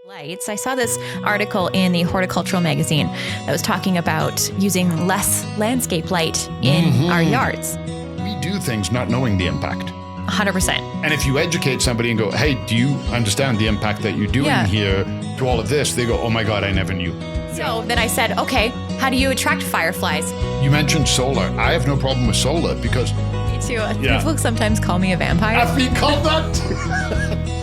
Lights. I saw this article in the horticultural magazine that was talking about using less landscape light in our yards. We do things not knowing the impact. 100%. And if you educate somebody and go, hey, do you understand the impact that you're doing here to all of this? They go, oh my God, I never knew. So then I said, okay, how do you attract fireflies? You mentioned solar. I have no problem with solar because... Me too. People sometimes call me a vampire. I've been called that.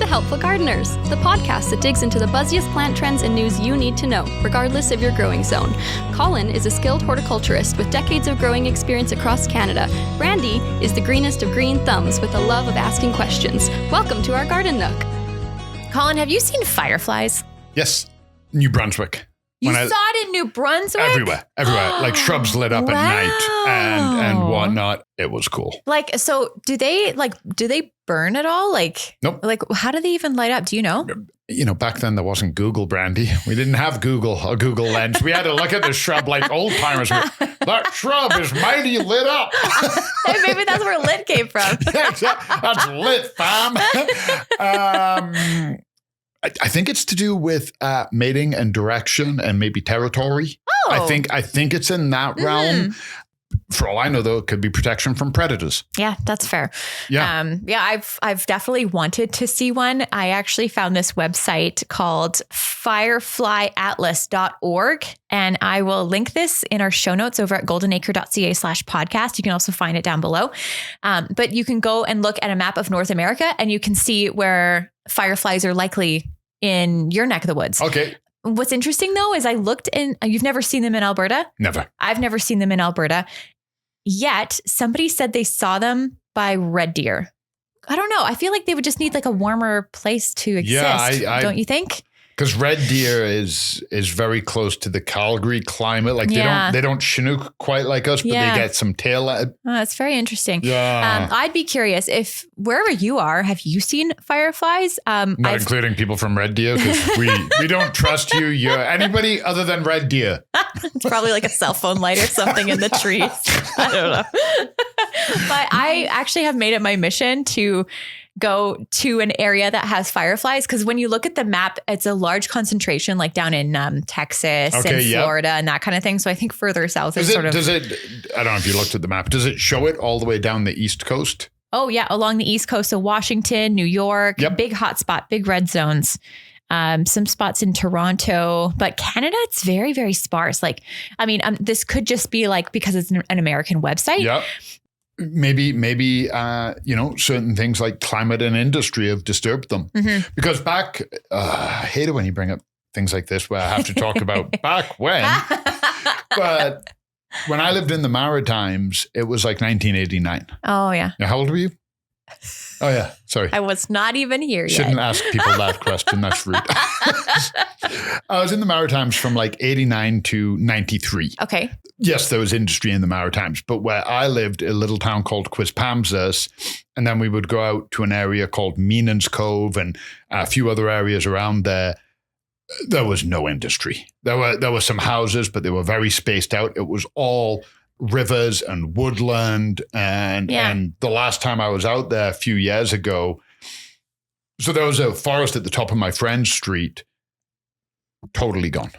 The Helpful Gardeners, the podcast that digs into the buzziest plant trends and news you need to know, regardless of your growing zone. Colin is a skilled horticulturist with decades of growing experience across Canada. Brandi is the greenest of green thumbs with a love of asking questions. Welcome to our garden nook. Colin, have you seen fireflies? Yes, New Brunswick. You saw it in New Brunswick? Everywhere, like shrubs lit up at night and whatnot. It was cool. Like, so do they burn at all? Like, nope. Like, how do they even light up? Do you know? You know, back then there wasn't Google, Brandi. We didn't have Google Lens. We had to look at the shrub like old timers. That shrub is mighty lit up. Maybe that's where lit came from. Yeah, exactly. That's lit, fam. I think it's to do with mating and direction and maybe territory. Oh. I think it's in that realm. For all I know, though, it could be protection from predators. Yeah, that's fair. Yeah. I've definitely wanted to see one. I actually found this website called fireflyatlas.org, and I will link this in our show notes over at goldenacre.ca/podcast. You can also find it down below. But you can go and look at a map of North America and you can see where fireflies are likely in your neck of the woods. Okay. What's interesting, though, is I looked in, you've never seen them in Alberta? Never. I've never seen them in Alberta. Yet somebody said they saw them by red deer. I don't know. I feel like they would just need like a warmer place to exist. Yeah, don't you think? Because red deer is very close to the Calgary climate. Like they don't chinook quite like us, but they get some tail. It's very interesting. Yeah. I'd be curious if wherever you are, have you seen fireflies? Not including people from red deer, because we don't trust you. You're anybody other than red deer. It's probably like a cell phone light or something in the trees. I don't know. But I actually have made it my mission to go to an area that has fireflies, because when you look at the map, it's a large concentration, like down in Texas and Florida and that kind of thing. So I think further south is sort of. Does it? I don't know if you looked at the map. Does it show it all the way down the East Coast? Oh yeah, along the East Coast, so Washington, New York, big hotspot, big red zones. Some spots in Toronto, but Canada, it's very, very sparse. Like, I mean, this could just be like because it's an American website. Yeah. Maybe, certain things like climate and industry have disturbed them. Because back, I hate it when you bring up things like this where I have to talk about back when. But when I lived in the Maritimes, it was like 1989. Oh, yeah. Now, how old were you? Oh, yeah. Sorry. I was not even here yet. Shouldn't ask people that question. That's rude. I was in the Maritimes from like 89 to 93. Okay. Yes, there was industry in the Maritimes, but where I lived, a little town called Quispamsis, and then we would go out to an area called Meenan's Cove and a few other areas around there. There was no industry. There were some houses, but they were very spaced out. It was all rivers and woodland. And the last time I was out there a few years ago, so there was a forest at the top of my friend's street, totally gone.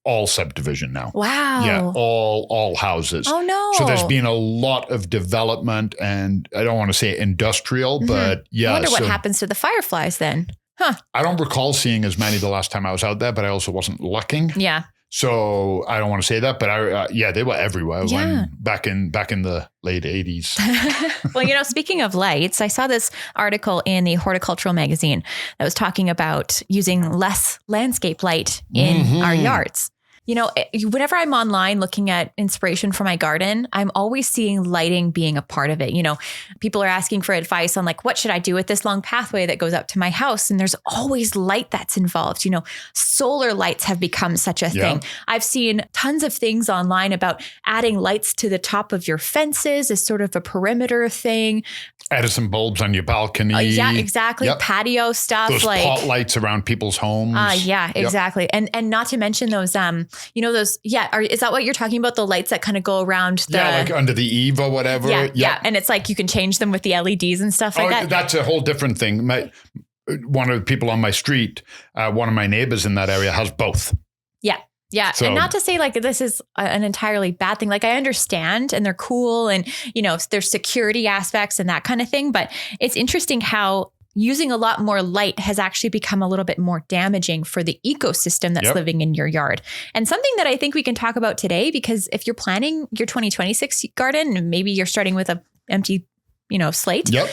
All subdivision now. Wow. Yeah, all houses. Oh, no. So there's been a lot of development, and I don't want to say industrial, but yeah. I wonder what happens to the fireflies then. Huh. I don't recall seeing as many the last time I was out there, but I also wasn't looking. Yeah. So I don't want to say that, but they were everywhere back in the late 80s. Well, speaking of lights, I saw this article in the horticultural magazine that was talking about using less landscape light in our yards. Whenever I'm online looking at inspiration for my garden, I'm always seeing lighting being a part of it. People are asking for advice on like, what should I do with this long pathway that goes up to my house? And there's always light that's involved. Solar lights have become such a thing. I've seen tons of things online about adding lights to the top of your fences as sort of a perimeter thing. Edison bulbs on your balcony. Yeah, exactly. Yep. Patio stuff. Those pot lights around people's homes. Yeah, exactly. And not to mention those, is that what you're talking about? The lights that kind of go around like under the eave or whatever. Yeah. And it's like you can change them with the LEDs and stuff like that. That's a whole different thing. one of the people on my street, one of my neighbors in that area has both. Yeah. Yeah. So, and not to say like this is an entirely bad thing. Like I understand and they're cool and, there's security aspects and that kind of thing. But it's interesting how using a lot more light has actually become a little bit more damaging for the ecosystem that's living in your yard. And something that I think we can talk about today, because if you're planning your 2026 garden, and maybe you're starting with a empty, slate. Yep.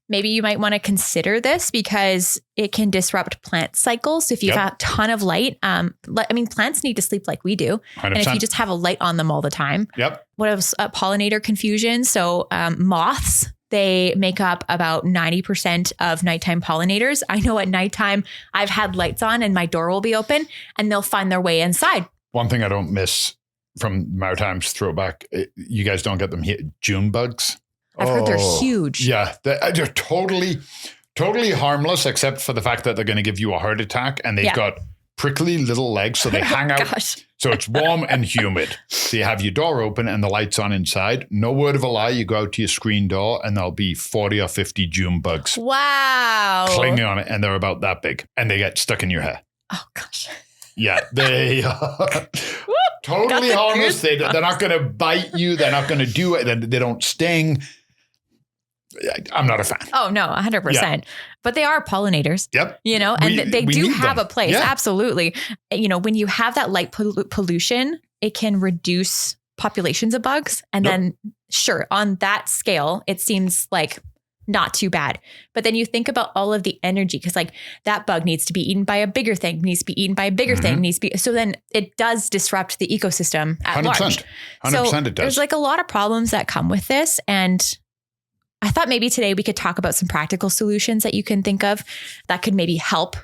Maybe you might want to consider this because it can disrupt plant cycles. So if you have a ton of light, plants need to sleep like we do. 100%. And if you just have a light on them all the time, what else? Pollinator confusion. So moths, they make up about 90% of nighttime pollinators. I know at nighttime I've had lights on and my door will be open and they'll find their way inside. One thing I don't miss from Maritime's throwback, you guys don't get them here, June bugs. I've heard they're huge. Yeah, they're totally harmless, except for the fact that they're going to give you a heart attack, and they've got prickly little legs, so they hang out. Gosh. So it's warm and humid. So you have your door open and the lights on inside. No word of a lie, you go out to your screen door, and there'll be 40 or 50 June bugs. Wow. Clinging on it, and they're about that big, and they get stuck in your hair. Oh, gosh. Yeah, they are totally harmless. They're not going to bite you. They're not going to do it. They don't sting. I'm not a fan. Oh, no, 100%. Yeah. But they are pollinators. Yep. And they do have a place. Yeah. Absolutely. When you have that light pollution, it can reduce populations of bugs. And then, sure, on that scale, it seems like not too bad. But then you think about all of the energy, because like that bug needs to be eaten by a bigger thing, needs to be eaten by a bigger thing, so then it does disrupt the ecosystem at 100%. large. 100% it does. There's like a lot of problems that come with this. And I thought maybe today we could talk about some practical solutions that you can think of that could maybe help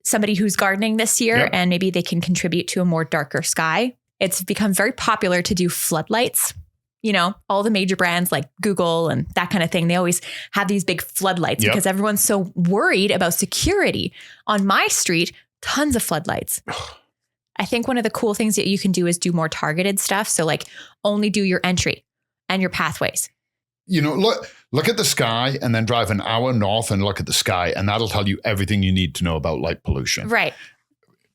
somebody who's gardening this year, and maybe they can contribute to a more darker sky. It's become very popular to do floodlights. All the major brands like Google and that kind of thing, they always have these big floodlights because everyone's so worried about security. On my street, tons of floodlights. I think one of the cool things that you can do is do more targeted stuff. So like only do your entry and your pathways. Look at the sky and then drive an hour north and look at the sky, and that'll tell you everything you need to know about light pollution. Right.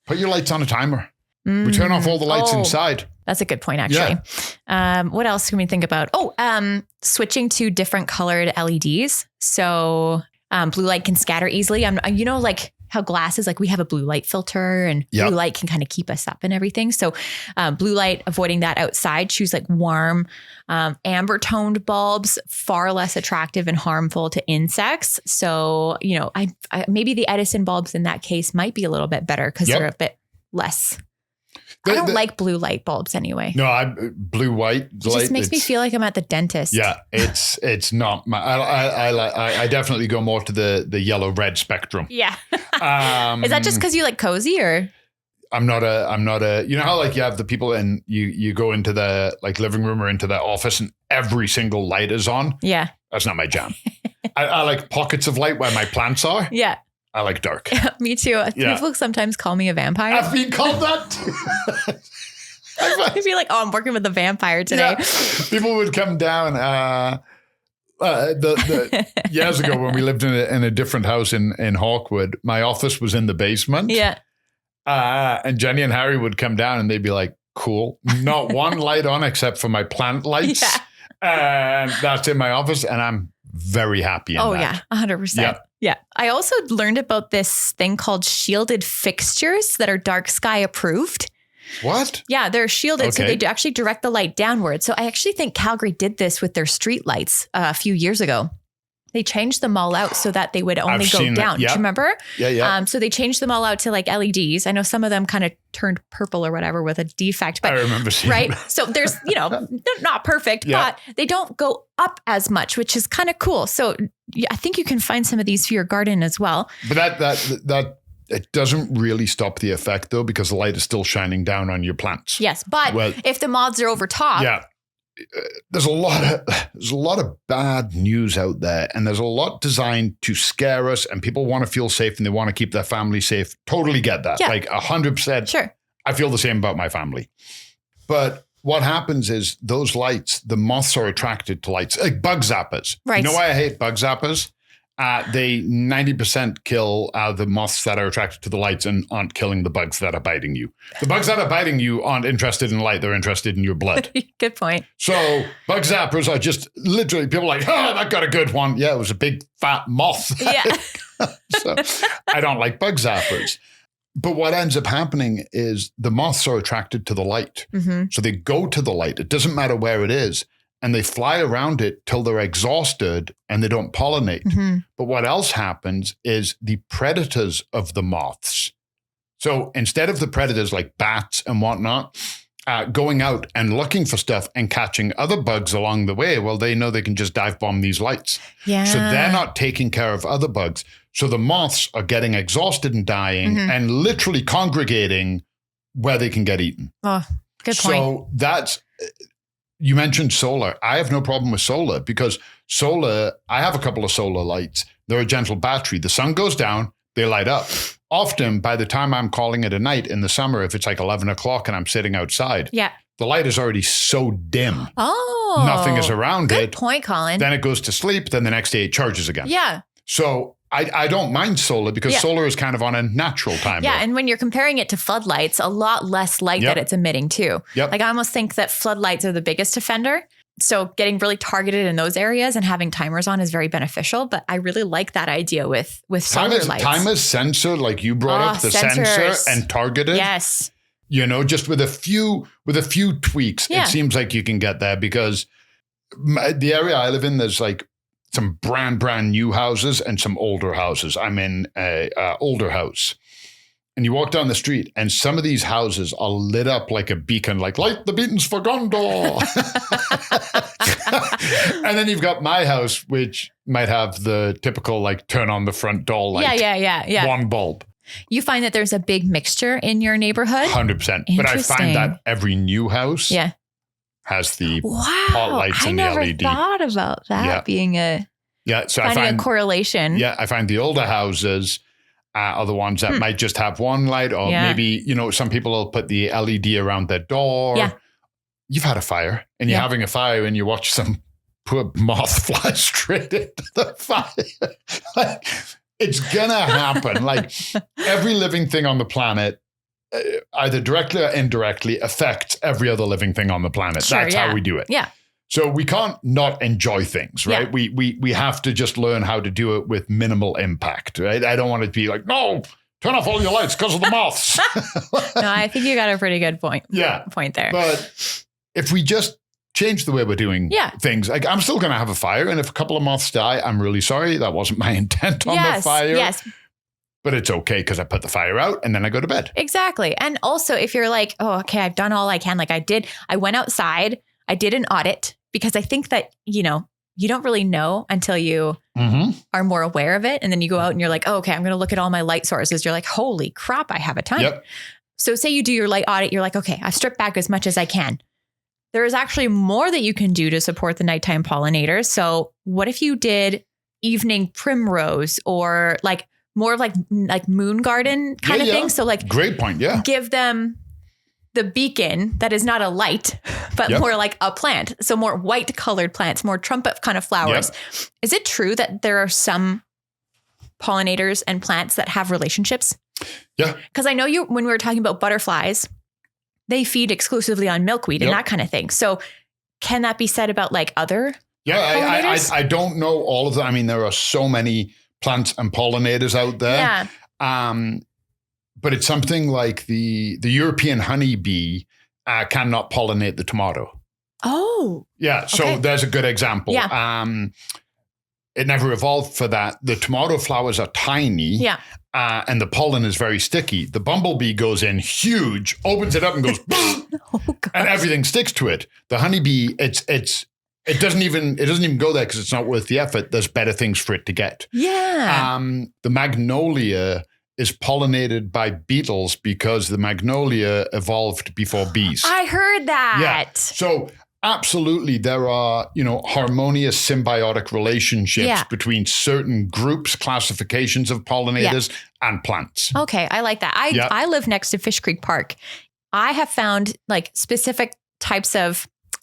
Put your lights on a timer. We turn off all the lights inside. That's a good point, actually. Yeah. What else can we think about? Switching to different colored LEDs. So blue light can scatter easily. Like how glasses, like we have a blue light filter, and blue light can kind of keep us up and everything. So blue light, avoiding that outside, choose like warm, amber toned bulbs, far less attractive and harmful to insects. So, I maybe the Edison bulbs in that case might be a little bit better because they're a bit less. I don't like blue light bulbs anyway. No, blue white. It just makes me feel like I'm at the dentist. Yeah, it's not my. I definitely go more to the yellow red spectrum. Yeah. Is that just because you like cozy, or? I'm not a. You know how like you have the people and you go into the like living room or into the office and every single light is on. Yeah. That's not my jam. I like pockets of light where my plants are. Yeah. I like dark. Me too. People sometimes call me a vampire. I've been called that too. I'd be like, I'm working with a vampire today. Yeah. People would come down years ago when we lived in a different house in Hawkwood. My office was in the basement. Yeah. And Jenny and Harry would come down and they'd be like, cool. Not one light on except for my plant lights. Yeah. And that's in my office. And I'm very happy. Oh, yeah. 100%. Yeah. Yeah. I also learned about this thing called shielded fixtures that are dark sky approved. What? Yeah, they're shielded. So they actually direct the light downward. So I actually think Calgary did this with their street lights a few years ago. They changed them all out so that they would only go down. Yep. Do you remember? Yeah. So they changed them all out to like LEDs. I know some of them kind of turned purple or whatever with a defect. But, I remember seeing that. So there's, they're not perfect, but they don't go up as much, which is kind of cool. So I think you can find some of these for your garden as well. But that it doesn't really stop the effect though, because the light is still shining down on your plants. Yes, but if the moths are over top. Yeah. There's a lot of bad news out there, and there's a lot designed to scare us, and people want to feel safe and they want to keep their family safe. Totally get that. Like 100%. Sure. I feel the same about my family. But what happens is those lights, the moths are attracted to lights, like bug zappers. Right. You know why I hate bug zappers? They 90% kill the moths that are attracted to the lights and aren't killing the bugs that are biting you. The bugs that are biting you aren't interested in light. They're interested in your blood. Good point. So bug zappers are just literally people like, oh, that got a good one. Yeah, it was a big fat moth. Yeah. So I don't like bug zappers. But what ends up happening is the moths are attracted to the light. Mm-hmm. So they go to the light. It doesn't matter where it is. And they fly around it till they're exhausted and they don't pollinate. Mm-hmm. But what else happens is the predators of the moths. So instead of the predators like bats and whatnot, going out and looking for stuff and catching other bugs along the way, well, they know they can just dive bomb these lights. Yeah. So they're not taking care of other bugs. So the moths are getting exhausted and dying and literally congregating where they can get eaten. Oh, good point. So that's... You mentioned solar. I have no problem with solar because solar, I have a couple of solar lights. They're a gentle battery. The sun goes down, they light up. Often by the time I'm calling it a night in the summer, if it's like 11 o'clock and I'm sitting outside, the light is already so dim. Oh, nothing is around it. Good point, Colin. Then it goes to sleep. Then the next day it charges again. Yeah. So I don't mind solar because solar is kind of on a natural timer. Yeah, and when you're comparing it to floodlights, a lot less light that it's emitting too. Yep. Like I almost think that floodlights are the biggest offender. So getting really targeted in those areas and having timers on is very beneficial. But I really like that idea with solar lights. Timers, sensor, like you brought up, the sensor and targeted. Yes. You know, just with a few tweaks, it seems like you can get there because the area I live in, there's like some brand new houses and some older houses. I'm in a older house. And you walk down the street and some of these houses are lit up like a beacon, like light the beacons for Gondor. And then you've got my house, which might have the typical like turn on the front door light. One bulb. You find that there's a big mixture in your neighborhood? 100%. But I find that every new house has the pot lights and the LED. I never thought about that being a a correlation. Yeah, I find the older houses are the ones that might just have one light or maybe, you know, some people will put the LED around their door. Yeah. You've had a fire and you're having a fire and you watch some poor moth fly straight into the fire. Like, it's going to happen. Like every living thing on the planet, either directly or indirectly, affects every other living thing on the planet. Sure, that's how we do it. Yeah. So we can't not enjoy things, right? Yeah. We have to just learn how to do it with minimal impact, right? I don't want to be like, no, turn off all your lights because of the moths. No, I think you got a pretty good point. Point there. But if we just change the way we're doing things, like I'm still going to have a fire. And if a couple of moths die, I'm really sorry. That wasn't my intent on the fire. Yes. But it's okay because I put the fire out and then I go to bed. Exactly. And also if you're like, oh, okay, I've done all I can. Like I went outside, I did an audit because I think that, you know, you don't really know until you are more aware of it. And then you go out and you're like, oh, okay, I'm going to look at all my light sources. You're like, holy crap, I have a ton. Yep. So say you do your light audit. You're like, okay, I've stripped back as much as I can. There is actually more that you can do to support the nighttime pollinators. So what if you did evening primrose or like more of like moon garden kind of thing? So like, great point. Yeah. Give them the beacon that is not a light, but more like a plant. So more white colored plants, more trumpet kind of flowers. Yep. Is it true that there are some pollinators and plants that have relationships? Yeah. Because I know when we were talking about butterflies, they feed exclusively on milkweed and that kind of thing. So can that be said about like other pollinators? I don't know all of them. I mean, there are so many plants and pollinators out there. Yeah. But it's something like the European honeybee cannot pollinate the tomato. Oh. Yeah. So there's a good example. Yeah. It never evolved for that. The tomato flowers are tiny. Yeah. And the pollen is very sticky. The bumblebee goes in huge, opens it up and goes, and everything sticks to it. The honeybee, it doesn't even go there because it's not worth the effort. There's better things for it to get. Yeah. The magnolia is pollinated by beetles because the magnolia evolved before bees. I heard that. Yeah. So absolutely, there are, harmonious symbiotic relationships between certain groups, classifications of pollinators and plants. Okay, I like that. I live next to Fish Creek Park. I have found like specific types of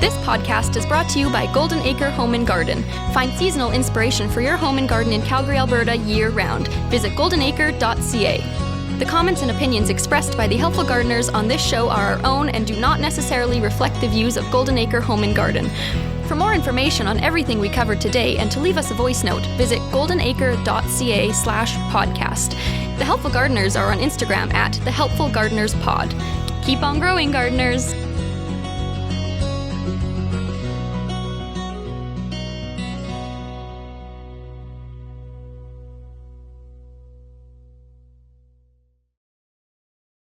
This podcast is brought to you by Golden Acre Home and Garden. Find seasonal inspiration for your home and garden in Calgary, Alberta year-round. Visit goldenacre.ca. The comments and opinions expressed by the Helpful Gardeners on this show are our own and do not necessarily reflect the views of Golden Acre Home and Garden. For more information on everything we covered today and to leave us a voice note, visit goldenacre.ca/podcast. The Helpful Gardeners are on Instagram at The Helpful Gardeners Pod. Keep on growing, gardeners!